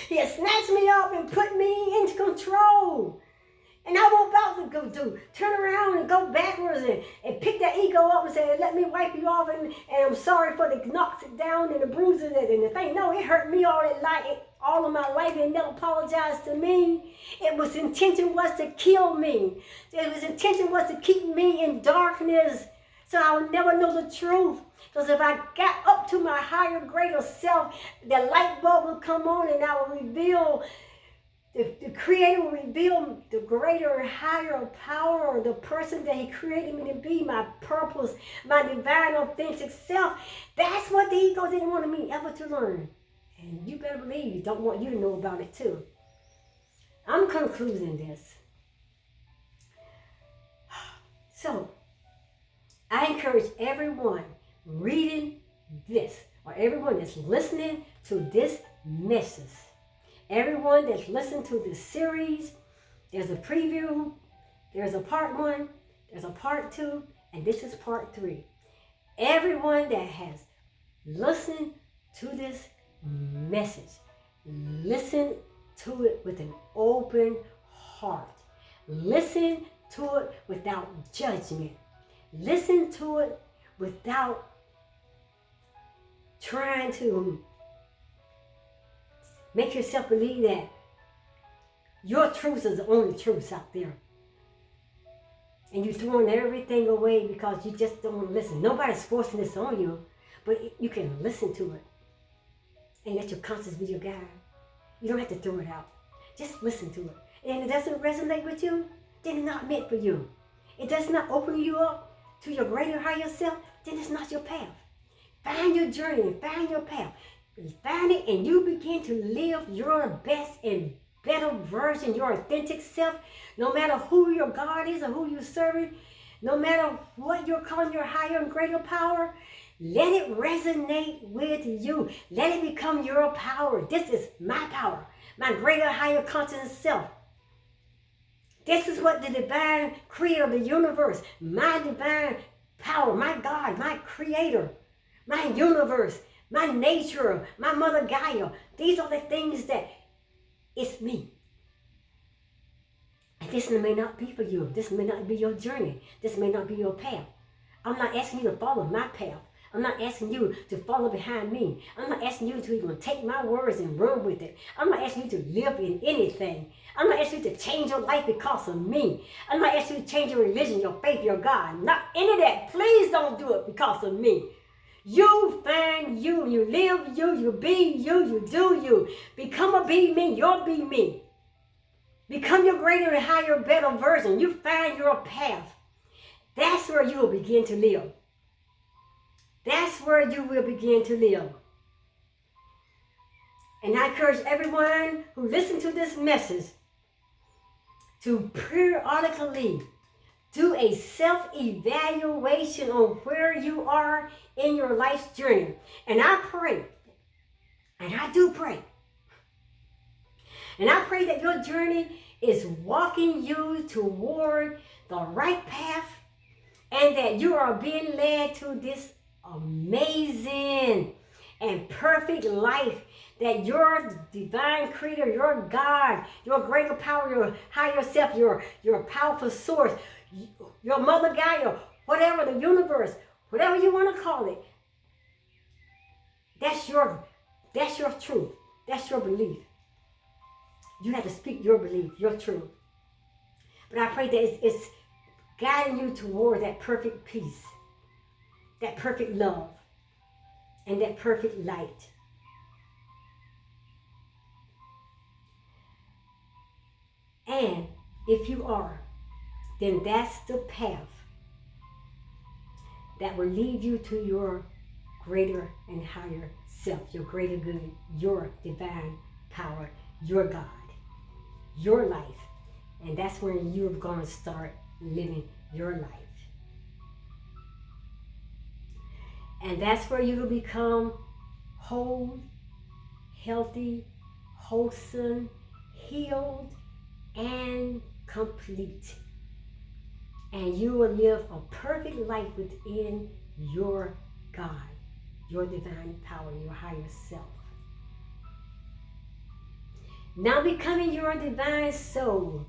He had snatched me up and put me into control. And I was about to turn around and go backwards and pick that ego up and say, let me wipe you off and I'm sorry for the knocks it down and the bruises and the thing. No, it hurt me all of my life and never apologized to me. Its intention was to kill me. Its intention was to keep me in darkness so I would never know the truth. Because if I got up to my higher, greater self, the light bulb would come on and I would reveal the Creator will reveal the greater and higher power, the person that He created me to be, my purpose, my divine, authentic self. That's what the ego didn't want me ever to learn. And you better believe He don't want you to know about it too. I'm concluding this. So, I encourage everyone reading this, or everyone that's listening to this message, everyone that's listened to this series, there's a preview, there's a part 1, there's a part 2, and this is part 3. Everyone that has listened to this message, listen to it with an open heart. Listen to it without judgment. Listen to it without trying to make yourself believe that your truth is the only truth out there. And you're throwing everything away because you just don't want to listen. Nobody's forcing this on you, but you can listen to it and let your conscience be your guide. You don't have to throw it out. Just listen to it. And if it doesn't resonate with you, then it's not meant for you. It does not open you up to your greater higher self, then it's not your path. Find your journey and find your path. Find it and you begin to live your best and better version, your authentic self, no matter who your God is or who you're serving, no matter what you're calling your higher and greater power, let it resonate with you. Let it become your power. This is my power, my greater higher conscious self. This is what the divine creator of the universe, my divine power, my God, my creator, my universe, my nature, my mother Gaia. These are the things that it's me. And this may not be for you. This may not be your journey. This may not be your path. I'm not asking you to follow my path. I'm not asking you to follow behind me. I'm not asking you to even take my words and run with it. I'm not asking you to live in anything. I'm not asking you to change your life because of me. I'm not asking you to change your religion, your faith, your God. Not any of that. Please don't do it because of me. You find you. You live you. You be you. You do you. Become a be me. You'll be me. become your greater and higher, better version, you find your path, that's where you will begin to live. That's where you will begin to live. And I encourage everyone who listens to this message to periodically do a self-evaluation on where you are in your life's journey. And I pray, and I do pray, and I pray that your journey is walking you toward the right path, and that you are being led to this amazing and perfect life that your divine creator, your God, your greater power, your higher self, your powerful source, your mother Gaia, whatever, the universe, whatever you want to call it, that's your truth. That's your belief. You have to speak your belief, your truth. But I pray that it's guiding you toward that perfect peace, that perfect love, and that perfect light. And if you are, then that's the path that will lead you to your greater and higher self, your greater good, your divine power, your God, your life. And that's when you're going to start living your life. And that's where you will become whole, healthy, wholesome, healed, and complete. And you will live a perfect life within your God, your divine power, your higher self. Now becoming your divine soul,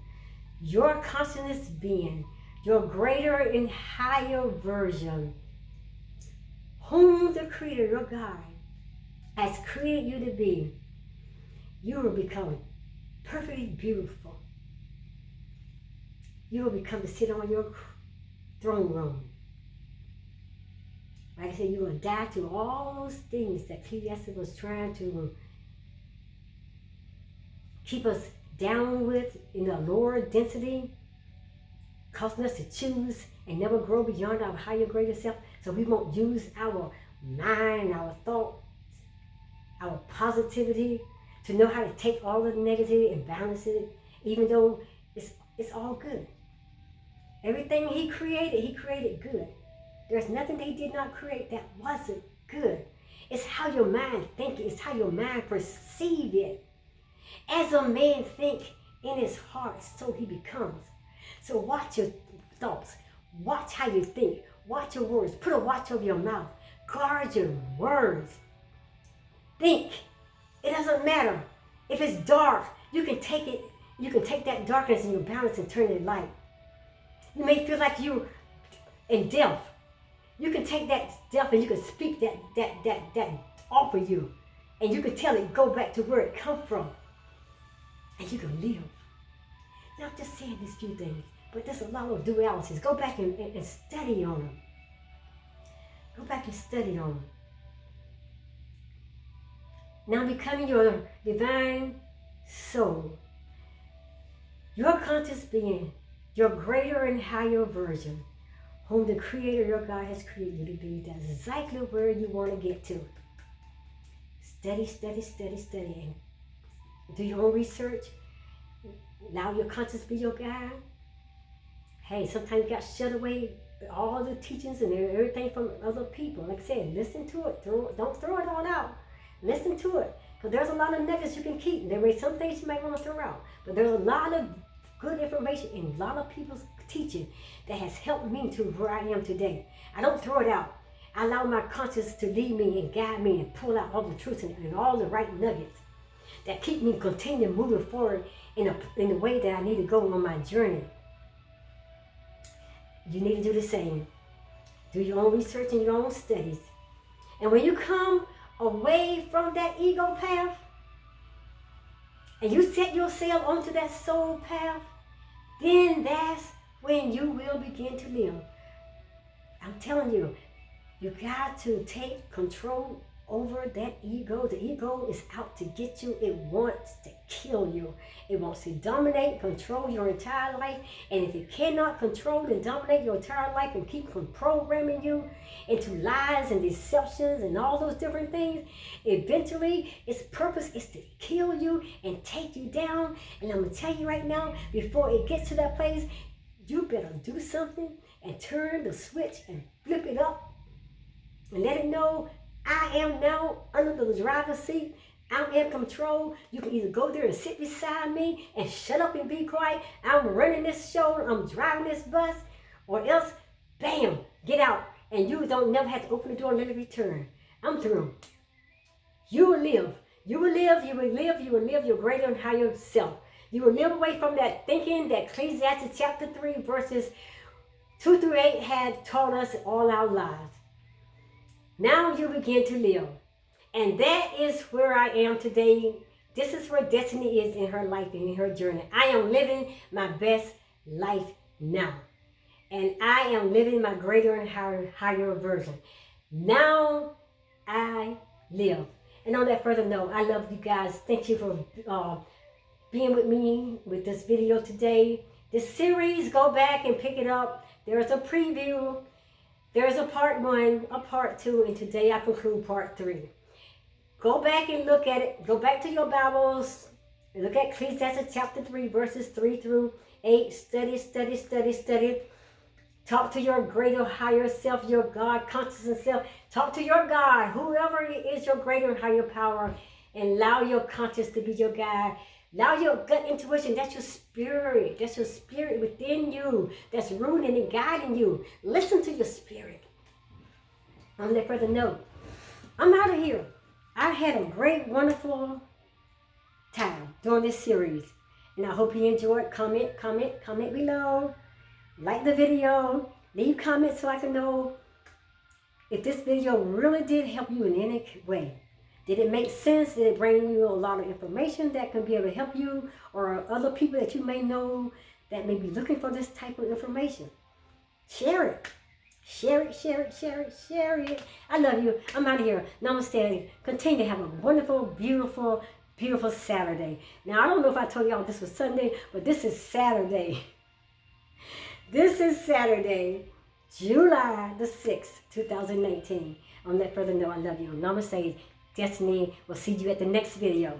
your consciousness being, your greater and higher version, whom the Creator, your God, has created you to be, you will become perfectly beautiful. You will become to sit on your throne room. Like I said, you will die to all those things that Ecclesiastes was trying to keep us down with in a lower density, causing us to choose and never grow beyond our higher, greater self, so we won't use our mind, our thoughts, our positivity to know how to take all of the negativity and balance it, even though it's all good. Everything he created good. There's nothing that he did not create that wasn't good. It's how your mind thinks. It's how your mind perceives it. As a man think in his heart, so he becomes. So watch your thoughts. Watch how you think. Watch your words. Put a watch over your mouth. Guard your words. Think. It doesn't matter. If it's dark, you can take it. You can take that darkness in your balance and turn it light. You may feel like you're in death. You can take that death and you can speak that off of you. And you can tell it, go back to where it come from. And you can live. Now I'm just saying these few things, but there's a lot of dualities. Go back and study on them. Go back and study on them. Now becoming your divine soul, your conscious being, your greater and higher version, whom the Creator, your God, has created you to be. That's exactly where you want to get to. Study, study, study, study. Do your own research. Allow your conscience be your guide. Hey, sometimes you got shut away all the teachings and everything from other people. Like I said, listen to it. Don't throw it all out. Listen to it. Because there's a lot of nuggets you can keep. There may be some things you might want to throw out. But there's a lot of good information in a lot of people's teaching that has helped me to where I am today. I don't throw it out. I allow my conscience to lead me and guide me and pull out all the truth and all the right nuggets that keep me continue moving forward in the way that I need to go on my journey. You need to do the same. Do your own research and your own studies. And when you come away from that ego path and you set yourself onto that soul path, then that's when you will begin to live. I'm telling you, you got to take control over that ego. The ego is out to get you. It wants to kill you. It wants to dominate, control your entire life. And if it cannot control and dominate your entire life and keep from programming you into lies and deceptions and all those different things, eventually its purpose is to kill you and take you down. And I'm going to tell you right now, before it gets to that place, you better do something and turn the switch and flip it up and let it know, I am now under the driver's seat. I'm in control. You can either go there and sit beside me and shut up and be quiet. I'm running this show. I'm driving this bus. Or else, bam, get out. And you don't never have to open the door and let it return. I'm through. You will live. You will live. You will live. You will live your greater and higher self. You will live away from that thinking that Ecclesiastes chapter 3 verses 2 through 8 had taught us all our lives. Now you begin to live. And that is where I am today. This is where Destiny is in her life and in her journey. I am living my best life now. And I am living my greater and higher version. Now I live. And on that further note, I love you guys. Thank you for being with me with this video today. This series, go back and pick it up. There's a preview. There's a part 1, a part 2, and today I conclude part 3. Go back and look at it. Go back to your Bibles. Look at Ecclesiastes chapter 3, verses 3 through 8. Study, study, study, study. Talk to your greater, higher self, your God, conscious self. Talk to your God, whoever is your greater, higher power, and allow your conscience to be your guide. Allow your gut intuition, that's your spirit. That's your spirit within you that's rooting and guiding you. Listen to your spirit. On that further note, I'm out of here. I had a great, wonderful time during this series. And I hope you enjoyed. Comment below. Like the video. Leave comments so I can know if this video really did help you in any way. Did it make sense? Did it bring you a lot of information that can be able to help you or other people that you may know that may be looking for this type of information? Share it. Share it, share it, share it, share it. I love you. I'm out of here. Namaste. Continue to have a wonderful, beautiful, beautiful Saturday. Now, I don't know if I told y'all this was Sunday, but this is Saturday. This is Saturday, July the 6th, 2019. On that further note, I love you. Namaste. Destiny. We'll see you at the next video.